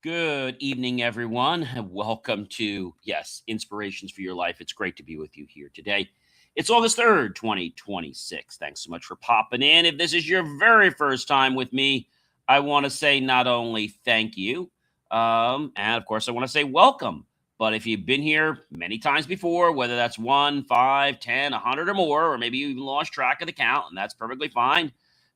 Good evening, everyone. Welcome to, Inspirations for Your Life. It's great to be with you here today. It's August 3rd, 2026. Thanks so much for popping in. If this is your very first time with me, I want to say not only thank you, and of course, I want to say welcome. But if you've been here many times before, whether that's 1, 5, 10, 100 or more, or maybe you even lost track of the count, and that's perfectly fine,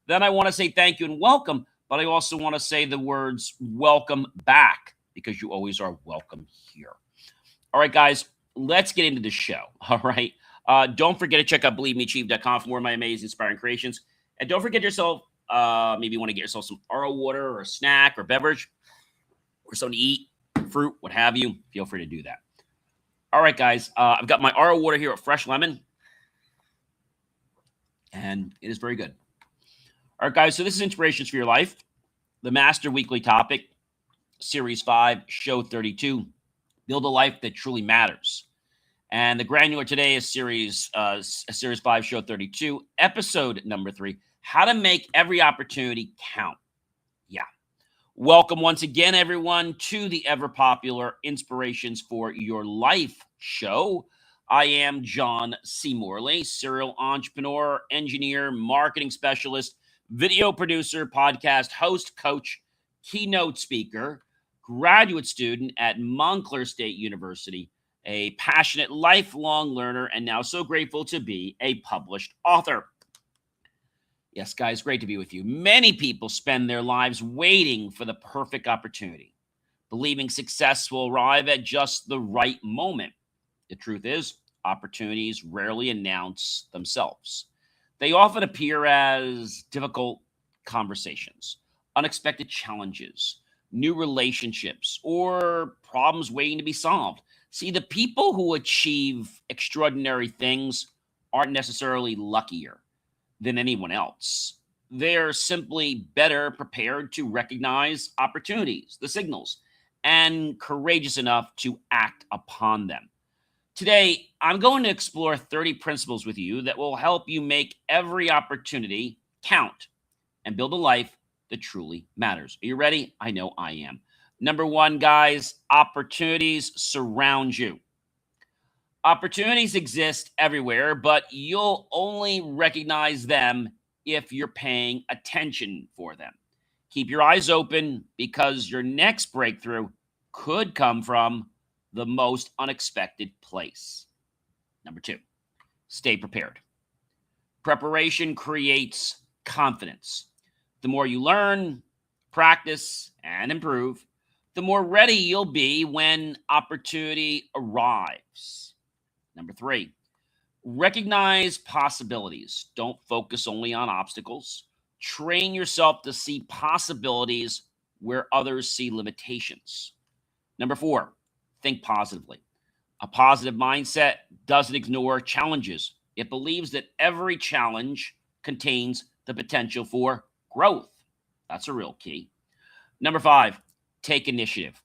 then I want to say thank you and welcome. But I also want to say the words welcome back because you always are welcome here. All right, guys, let's get into the show. All right. Don't forget to check out believemeachieve.com for more of my amazing, inspiring creations. And don't forget yourself, maybe you want to get yourself some RO water or a snack or beverage or something to eat, fruit, what have you. Feel free to do that. All right, guys, I've got my RO water here at Fresh Lemon, and it is very good. All right, guys, so this is Inspirations for Your Life, the Master Weekly Topic, Series 5, Show 32, Build a Life That Truly Matters. And the granular today is Series 5, Show 32, Episode number 3, How to Make Every Opportunity Count. Yeah. Welcome once again, everyone, to the ever-popular Inspirations for Your Life show. I am John C. Morley, serial entrepreneur, engineer, marketing specialist, video producer, podcast host, coach, keynote speaker, graduate student at Montclair State University, a passionate lifelong learner, and now so grateful to be a published author. Yes, guys, great to be with you. Many people spend their lives waiting for the perfect opportunity, believing success will arrive at just the right moment. The truth is, opportunities rarely announce themselves. They often appear as difficult conversations, unexpected challenges, new relationships, or problems waiting to be solved. See, the people who achieve extraordinary things aren't necessarily luckier than anyone else. They're simply better prepared to recognize opportunities, the signals, and courageous enough to act upon them. Today, I'm going to explore 30 principles with you that will help you make every opportunity count and build a life that truly matters. Are you ready? I know I am. Number one, guys, opportunities surround you. Opportunities exist everywhere, but you'll only recognize them if you're paying attention for them. Keep your eyes open because your next breakthrough could come from the most unexpected place. Number two, stay prepared. Preparation creates confidence. The more you learn, practice, and improve, the more ready you'll be when opportunity arrives. Number three, recognize possibilities. Don't focus only on obstacles. Train yourself to see possibilities where others see limitations. Number four, think positively. A positive mindset doesn't ignore challenges. It believes that every challenge contains the potential for growth. That's a real key. Number five, take initiative.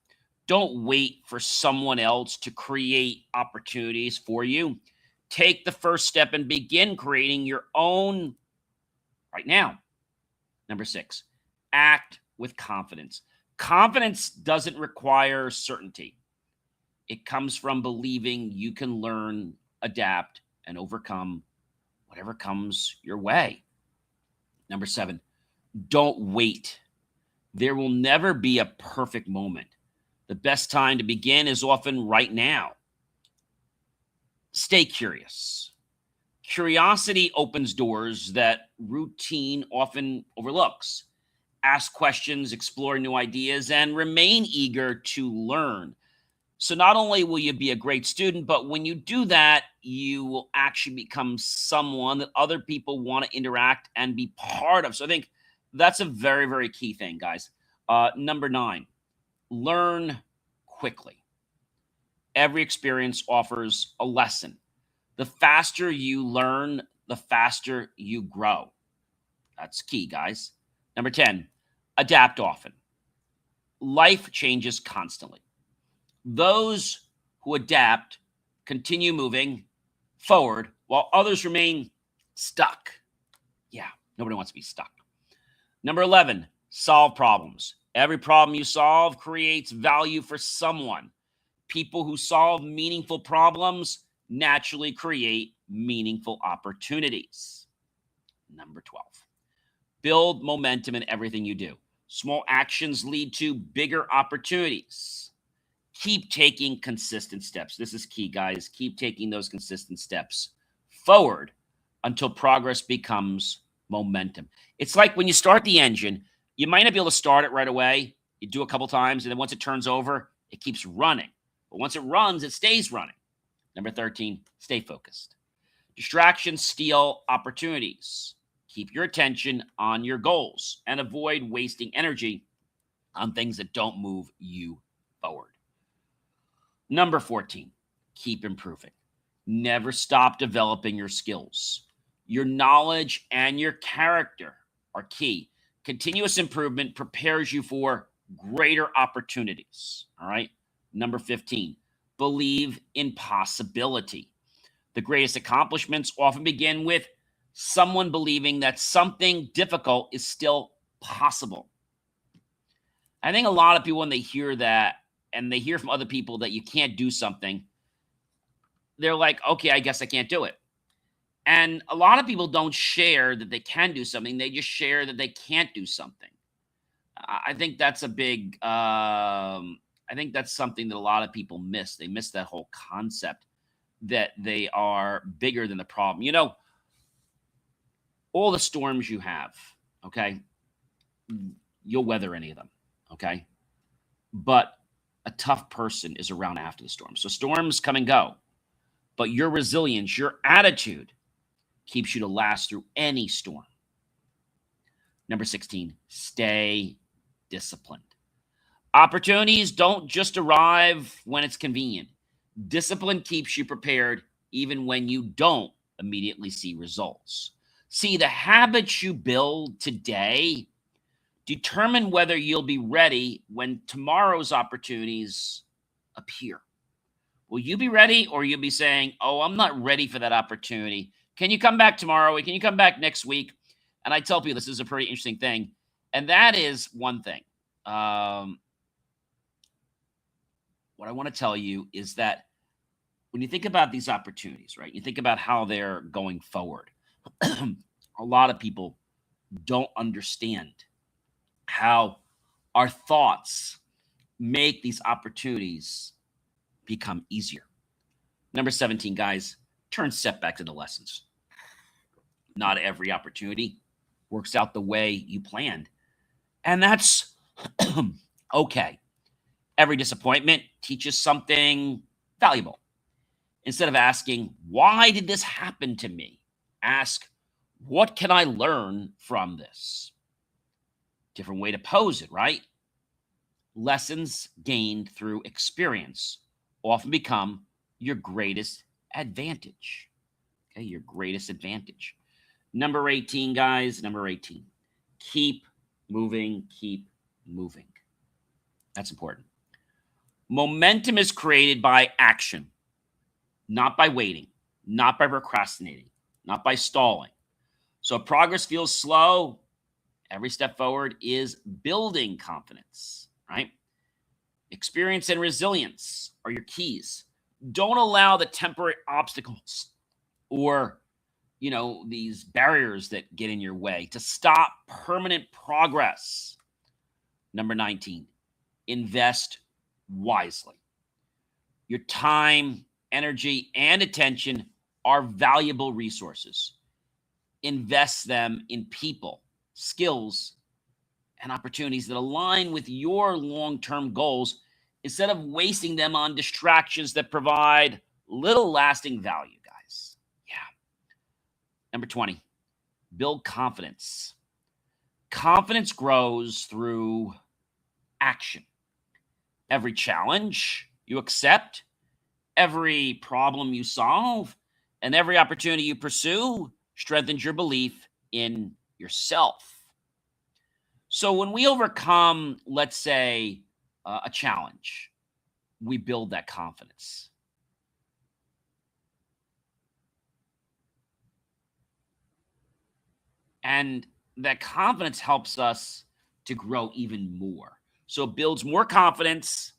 Don't wait for someone else to create opportunities for you. Take the first step and begin creating your own right now. Number six, act with confidence. Confidence doesn't require certainty. It comes from believing you can learn, adapt, and overcome whatever comes your way. Number seven, don't wait. There will never be a perfect moment. The best time to begin is often right now. Stay curious. Curiosity opens doors that routine often overlooks. Ask questions, explore new ideas, and remain eager to learn. So not only will you be a great student, but when you do that, you will actually become someone that other people want to interact and be part of. So I think that's a very, very key thing, guys. Number nine, learn quickly. Every experience offers a lesson. The faster you learn, the faster you grow. That's key, guys. Number 10, adapt often. Life changes constantly. Those who adapt continue moving forward while others remain stuck. Yeah, nobody wants to be stuck. Number 11, solve problems. Every problem you solve creates value for someone. People who solve meaningful problems naturally create meaningful opportunities. Number 12, build momentum in everything you do. Small actions lead to bigger opportunities. Keep taking consistent steps. This is key, guys. Keep taking those consistent steps forward until progress becomes momentum. It's like when you start the engine, you might not be able to start it right away. You do a couple times, and then once it turns over, it keeps running. But once it runs, it stays running. Number 13, stay focused. Distractions steal opportunities. Keep your attention on your goals and avoid wasting energy on things that don't move you forward. Number 14, keep improving. Never stop developing your skills. Your knowledge and your character are key. Continuous improvement prepares you for greater opportunities. All right. Number 15, believe in possibility. The greatest accomplishments often begin with someone believing that something difficult is still possible. I think a lot of people, when they hear that and they hear from other people that you can't do something, they're like, okay, I guess I can't do it. And a lot of people don't share that they can do something. They just share that they can't do something. I think that's a big, I think that's something that a lot of people miss. They miss that whole concept that they are bigger than the problem. You know, all the storms you have, okay, you'll weather any of them, okay? But a tough person is around after the storm. So storms come and go, but your resilience, your attitude keeps you to last through any storm. Number 16, stay disciplined. Opportunities don't just arrive when it's convenient. Discipline keeps you prepared even when you don't immediately see results. See, the habits you build today determine whether you'll be ready when tomorrow's opportunities appear. Will you be ready, or you'll be saying, oh, I'm not ready for that opportunity? Can you come back tomorrow? Can you come back next week? And I tell people this is a pretty interesting thing. And that is one thing. What I want to tell you is that when you think about these opportunities, right, you think about how they're going forward. A lot of people don't understand how our thoughts make these opportunities become easier. Number 17, guys, turn setbacks into lessons. Not every opportunity works out the way you planned, and that's okay. Every disappointment teaches something valuable. Instead of asking, why did this happen to me? Ask, what can I learn from this? Different way to pose it, right? Lessons gained through experience often become your greatest advantage. Okay, your greatest advantage. Number 18, guys, number 18. Keep moving, keep moving. That's important. Momentum is created by action, not by waiting, not by procrastinating, not by stalling. So if progress feels slow, every step forward is building confidence, right? Experience and resilience are your keys. Don't allow the temporary obstacles or, these barriers that get in your way to stop permanent progress. Number 19, invest wisely. Your time, energy, and attention are valuable resources. Invest them in people, skills, and opportunities that align with your long-term goals instead of wasting them on distractions that provide little lasting value, guys. Yeah. Number 20, build confidence. Confidence grows through action. Every challenge you accept, every problem you solve, and every opportunity you pursue strengthens your belief in yourself. So when we overcome, let's say, a challenge, we build that confidence. And that confidence helps us to grow even more. So it builds more confidence,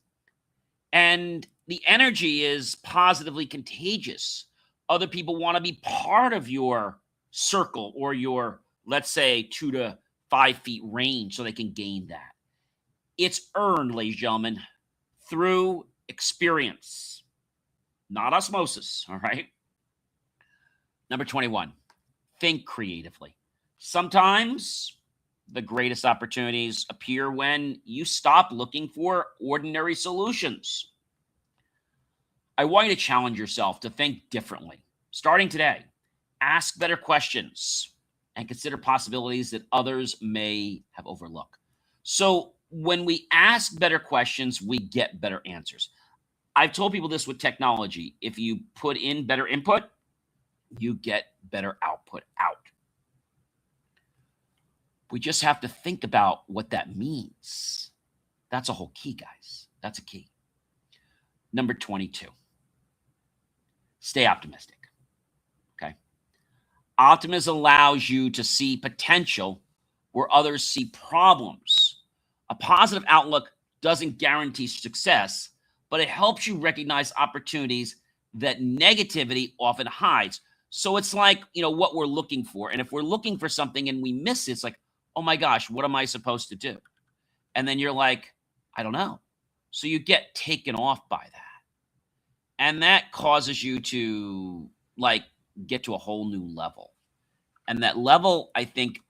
and the energy is positively contagious. Other people want to be part of your circle or your, let's say, 2 to 5 feet range so they can gain that. It's earned, ladies and gentlemen, through experience, not osmosis. All right. Number 21, think creatively. Sometimes the greatest opportunities appear when you stop looking for ordinary solutions. I want you to challenge yourself to think differently. Starting today, ask better questions and consider possibilities that others may have overlooked. So when we ask better questions, we get better answers. I've told people this with technology. If you put in better input, you get better output out. We just have to think about what that means. That's a whole key, guys. That's a key. Number 22, stay optimistic. Okay. Optimism allows you to see potential where others see problems. A positive outlook doesn't guarantee success, but it helps you recognize opportunities that negativity often hides. So it's like, what we're looking for. And if we're looking for something and we miss it, it's like, oh my gosh, what am I supposed to do? And then you're like, I don't know. So you get taken off by that. And that causes you to get to a whole new level. And that level, I think,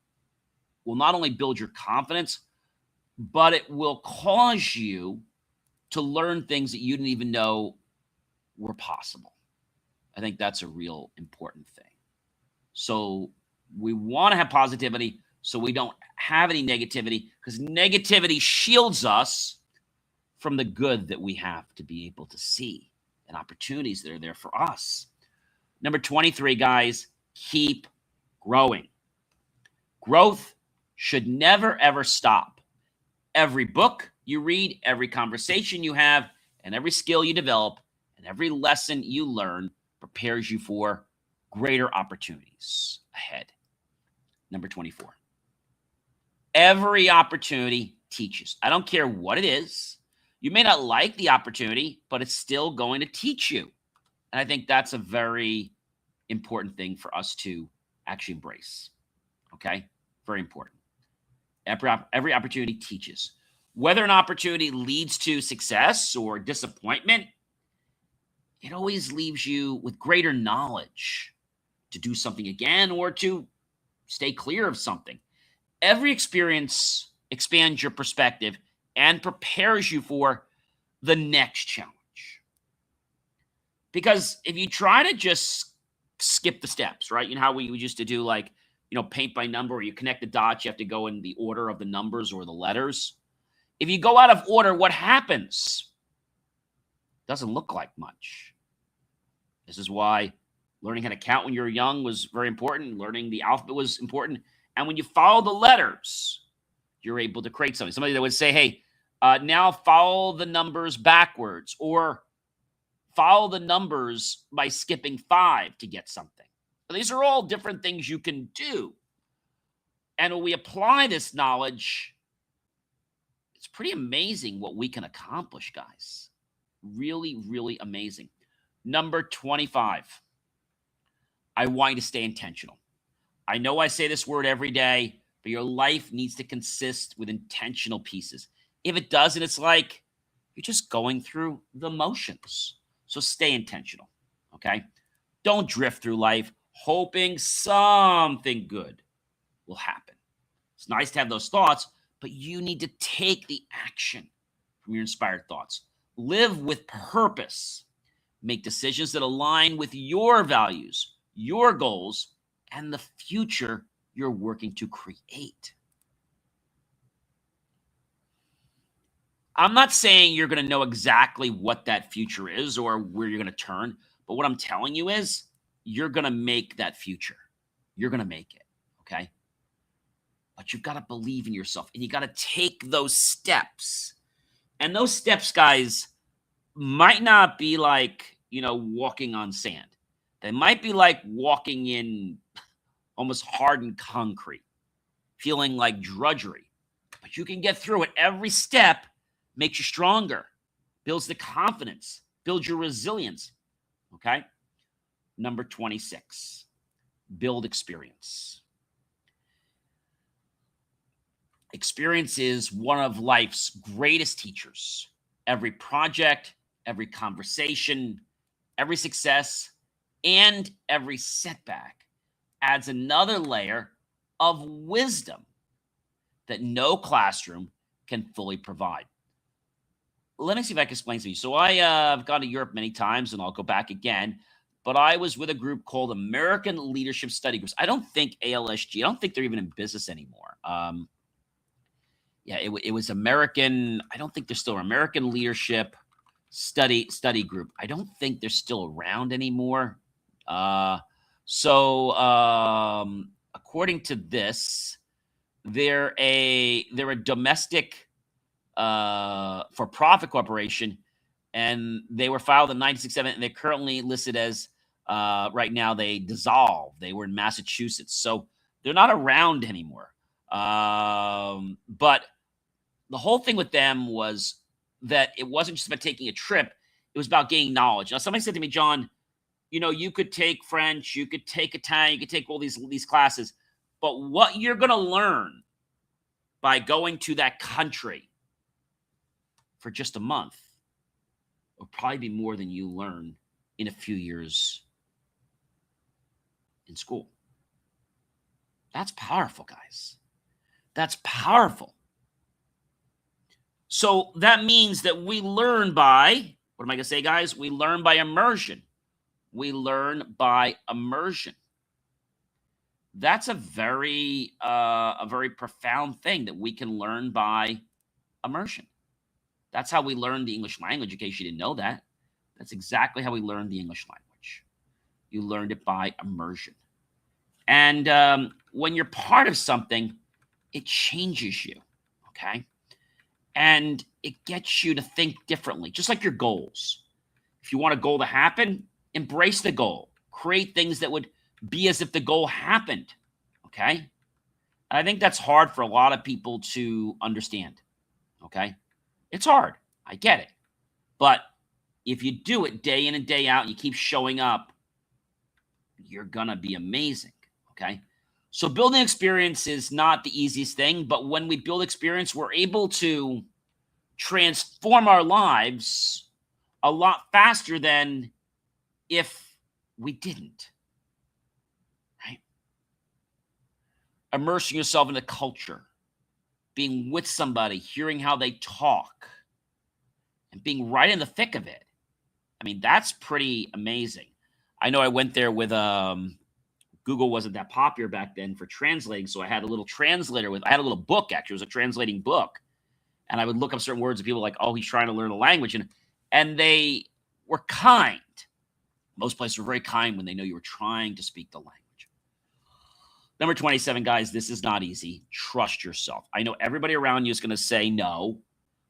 will not only build your confidence, but it will cause you to learn things that you didn't even know were possible. I think that's a real important thing. So we want to have positivity so we don't have any negativity, because negativity shields us from the good that we have to be able to see and opportunities that are there for us. Number 23, guys, keep growing. Growth should never, ever stop. Every book you read, every conversation you have, and every skill you develop, and every lesson you learn prepares you for greater opportunities ahead. Number 24. Every opportunity teaches. I don't care what it is. You may not like the opportunity, but it's still going to teach you. And I think that's a very important thing for us to actually embrace. Okay? Very important. Every opportunity teaches. Whether an opportunity leads to success or disappointment, it always leaves you with greater knowledge to do something again or to stay clear of something. Every experience expands your perspective and prepares you for the next challenge. Because if you try to just skip the steps, right? You know how we used to do paint by number, or you connect the dots, you have to go in the order of the numbers or the letters. If you go out of order, what happens? Doesn't look like much. This is why learning how to count when you're young was very important. Learning the alphabet was important. And when you follow the letters, you're able to create something. Somebody that would say, hey, now follow the numbers backwards, or follow the numbers by skipping 5 to get something. These are all different things you can do. And when we apply this knowledge, it's pretty amazing what we can accomplish, guys. Really, really amazing. Number 25. I want you to stay intentional. I know I say this word every day, but your life needs to consist with intentional pieces. If it doesn't, it's like you're just going through the motions. So stay intentional, okay? Don't drift through life hoping something good will happen. It's nice to have those thoughts, but you need to take the action from your inspired thoughts. Live with purpose. Make decisions that align with your values, your goals, and the future you're working to create. I'm not saying you're going to know exactly what that future is or where you're going to turn, but what I'm telling you is you're going to make that future. You're going to make it, okay? But you've got to believe in yourself, and you got to take those steps. And those steps, guys, might not be like, walking on sand. They might be like walking in almost hardened concrete, feeling like drudgery. But you can get through it. Every step makes you stronger, builds the confidence, builds your resilience. Okay. Number 26, build experience. Experience is one of life's greatest teachers. Every project, every conversation, every success, and every setback adds another layer of wisdom that no classroom can fully provide. Let me see if I can explain to you. So I've gone to Europe many times, and I'll go back again. But I was with a group called American Leadership Study Groups. I don't think ALSG, I don't think they're even in business anymore. It was American. I don't think they're still American Leadership Study Group. I don't think they're still around anymore. According to this, they're a domestic for-profit corporation, and they were filed in 1967, and they're currently listed as right now they dissolved. They were in Massachusetts, so they're not around anymore. But the whole thing with them was that it wasn't just about taking a trip; it was about gaining knowledge. Now, somebody said to me, John, you could take French, you could take Italian, you could take all these classes, but what you're going to learn by going to that country for just a month will probably be more than you learn in a few years in school. That's powerful, guys. That's powerful. So that means that we learn by, what am I going to say, guys? We learn by immersion. We learn by immersion. That's a very profound thing, that we can learn by immersion. That's how we learn the English language, in case you didn't know that. That's exactly how we learn the English language. You learned it by immersion. And when you're part of something, it changes you, okay? And it gets you to think differently, just like your goals. If you want a goal to happen, embrace the goal. Create things that would be as if the goal happened, okay? And I think that's hard for a lot of people to understand, okay? It's hard. I get it. But if you do it day in and day out, and you keep showing up, you're going to be amazing, okay? So building experience is not the easiest thing, but when we build experience, we're able to transform our lives a lot faster than if we didn't, right? Immersing yourself in the culture, being with somebody, hearing how they talk, and being right in the thick of it. I mean, that's pretty amazing. I know I went there with Google wasn't that popular back then for translating, so I had a little translator I had a little book, actually. It was a translating book. And I would look up certain words, and people were like, oh, he's trying to learn the language. And they were kind. Most places were very kind when they know you were trying to speak the language. Number 27, guys, this is not easy. Trust yourself. I know everybody around you is going to say no,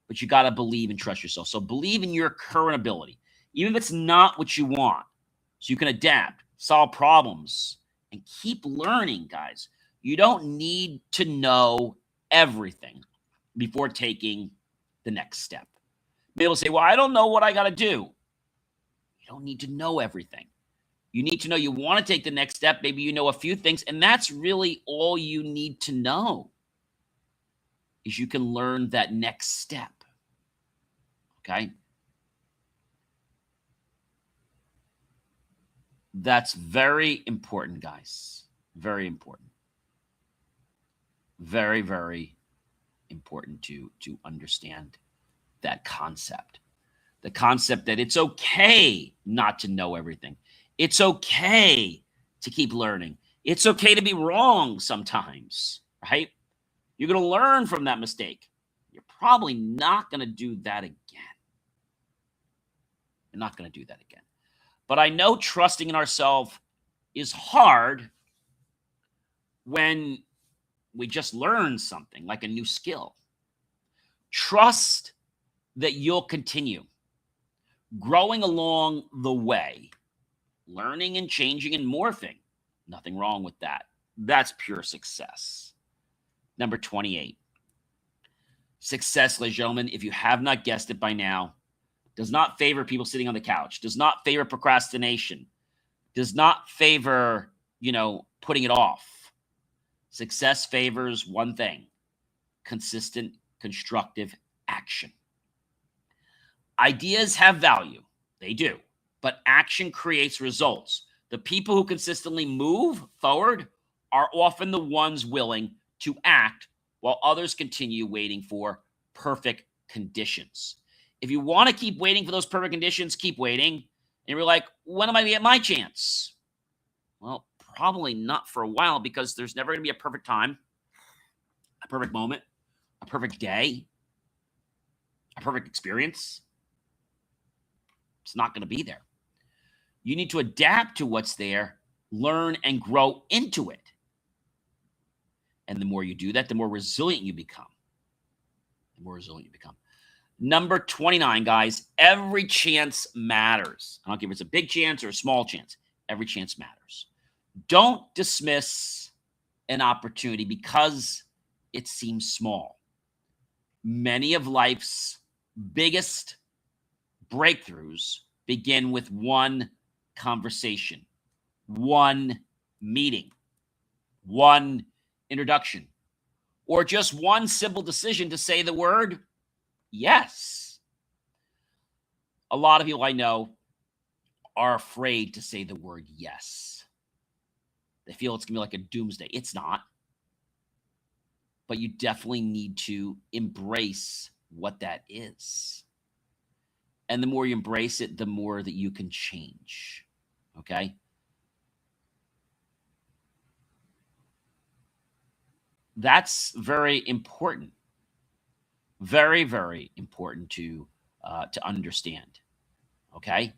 but you got to believe and trust yourself. So believe in your current ability, even if it's not what you want, so you can adapt, solve problems, and keep learning, guys. You don't need to know everything before taking the next step. People say, well, I don't know what I got to do. You don't need to know everything. You need to know you want to take the next step. Maybe you know a few things, and that's really all you need to know, is you can learn that next step, okay? That's very important, guys. Very important. Very, very important to understand that concept. The concept that it's okay not to know everything. It's okay to keep learning. It's okay to be wrong sometimes, right? You're going to learn from that mistake. You're probably not going to do that again. You're not going to do that again. But I know trusting in ourselves is hard when we just learn something like a new skill. Trust that you'll continue growing along the way, learning and changing and morphing. Nothing wrong with that. That's pure success. Number 28, Success, ladies and gentlemen, if you have not guessed it by now, does not favor people sitting on the couch, does not favor procrastination, does not favor, putting it off. Success favors one thing: consistent, constructive action. Ideas have value. They do. But action creates results. The people who consistently move forward are often the ones willing to act while others continue waiting for perfect conditions. If you want to keep waiting for those perfect conditions, keep waiting. And you're like, when am I going to get my chance? Well, probably not for a while, because there's never going to be a perfect time, a perfect moment, a perfect day, a perfect experience. It's not going to be there. You need to adapt to what's there, learn and grow into it. And the more you do that, the more resilient you become. Number 29, guys, every chance matters. I don't care if it's a big chance or a small chance. Every chance matters. Don't dismiss an opportunity because it seems small. Many of life's biggest breakthroughs begin with one conversation, one meeting, one introduction, or just one simple decision to say the word yes. A lot of people I know are afraid to say the word yes. They feel it's going to be like a doomsday. It's not. But you definitely need to embrace what that is. And the more you embrace it, the more that you can change. Okay? That's very important. Very, very important to understand. Okay?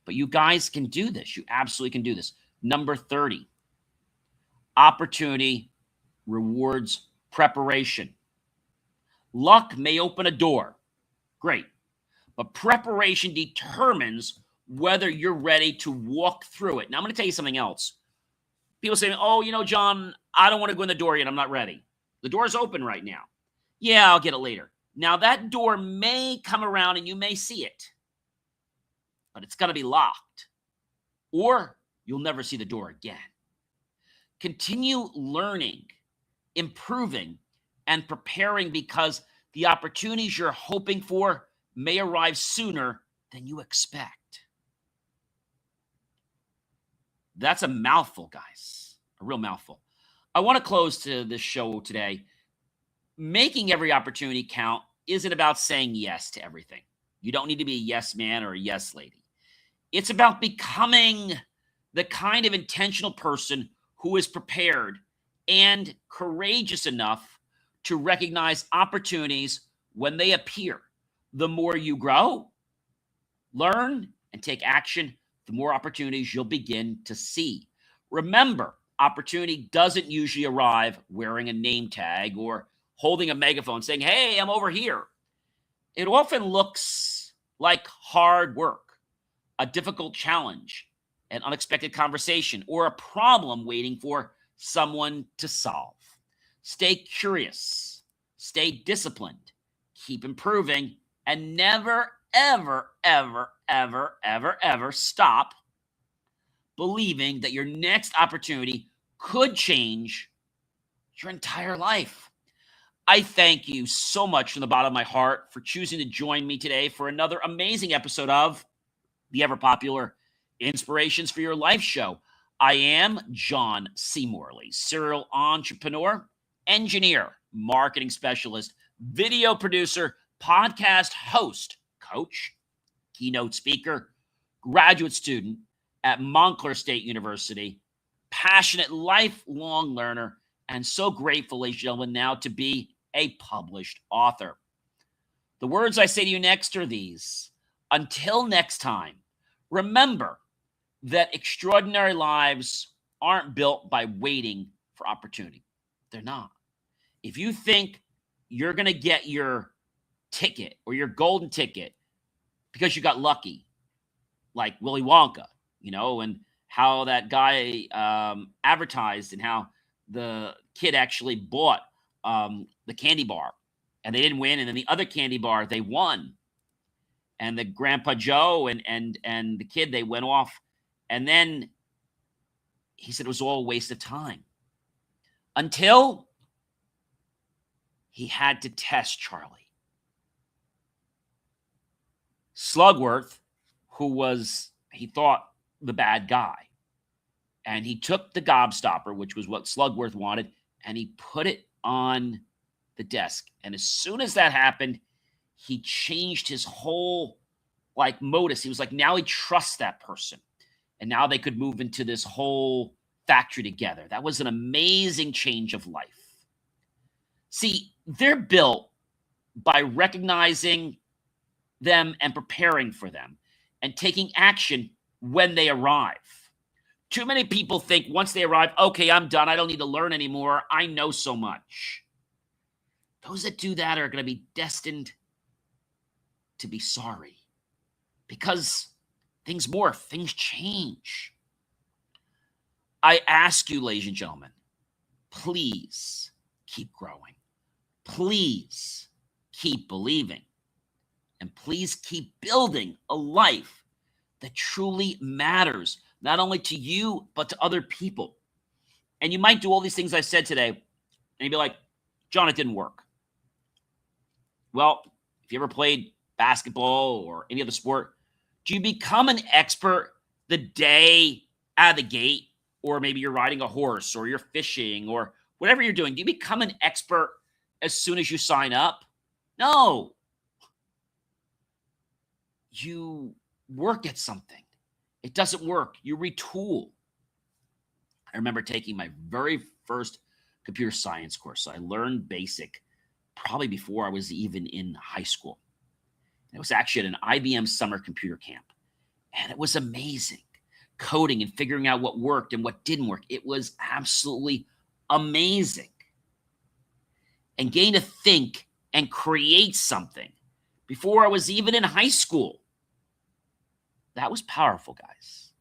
But you guys can do this. You absolutely can do this. Number 30, opportunity rewards preparation. Luck may open a door. Great. But preparation determines whether you're ready to walk through it. Now, I'm going to tell you something else. People say, oh, John, I don't want to go in the door yet. I'm not ready. The door's open right now. Yeah, I'll get it later. Now, that door may come around and you may see it, but it's going to be locked, or you'll never see the door again. Continue learning, improving, and preparing, because the opportunities you're hoping for may arrive sooner than you expect. That's a mouthful, guys. A real mouthful. I want to close to this show today. Making every opportunity count isn't about saying yes to everything. You don't need to be a yes man or a yes lady. It's about becoming the kind of intentional person who is prepared and courageous enough to recognize opportunities when they appear. The more you grow, learn, and take action, the more opportunities you'll begin to see. Remember, opportunity doesn't usually arrive wearing a name tag or holding a megaphone saying, hey, I'm over here. It often looks like hard work, a difficult challenge, an unexpected conversation, or a problem waiting for someone to solve. Stay curious, stay disciplined, keep improving, and never, ever, ever, ever, ever, ever stop believing that your next opportunity could change your entire life. I thank you so much from the bottom of my heart for choosing to join me today for another amazing episode of the ever popular Inspirations for Your Life show. I am John C. Morley, serial entrepreneur, engineer, marketing specialist, video producer, podcast host, coach, keynote speaker, graduate student at Montclair State University, passionate lifelong learner, and so grateful, ladies and gentlemen, now to be a published author. The words I say to you next are these. Until next time, remember that extraordinary lives aren't built by waiting for opportunity. They're not. If you think you're going to get your ticket or your golden ticket because you got lucky, like Willy Wonka, and how that guy advertised and how the kid actually bought the candy bar and they didn't win. And then the other candy bar, they won. And the Grandpa Joe and the kid, they went off. And then he said it was all a waste of time. Until he had to test Charlie. Slugworth, who was, he thought, the bad guy. And he took the gobstopper, which was what Slugworth wanted, and he put it on the desk. And as soon as that happened, he changed his whole modus. He was like, now he trusts that person. And now they could move into this whole factory together. That was an amazing change of life. See, they're built by recognizing them and preparing for them and taking action when they arrive. Too many people think once they arrive, okay, I'm done. I don't need to learn anymore. I know so much. Those that do that are going to be destined to be sorry because things morph, things change. I ask you, ladies and gentlemen, please keep growing. Please keep believing. And please keep building a life that truly matters, not only to you, but to other people. And you might do all these things I said today, and you'd be like, John, it didn't work. Well, if you ever played basketball or any other sport, do you become an expert the day out of the gate? Or maybe you're riding a horse or you're fishing or whatever you're doing. Do you become an expert as soon as you sign up? No. You work at something. It doesn't work. You retool. I remember taking my very first computer science course. I learned BASIC probably before I was even in high school. It was actually at an IBM summer computer camp. And it was amazing. Coding and figuring out what worked and what didn't work. It was absolutely amazing. And getting to think and create something before I was even in high school. That was powerful, guys.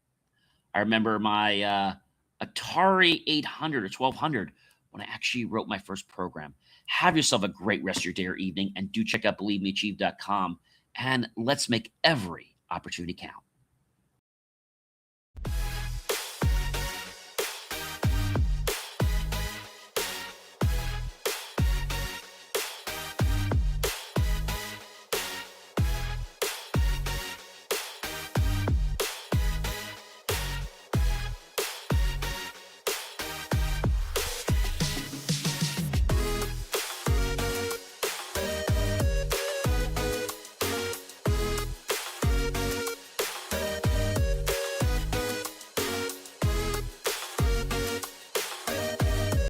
I remember my Atari 800 or 1200 when I actually wrote my first program. Have yourself a great rest of your day or evening, and do check out BelieveMeAchieve.com, and let's make every opportunity count.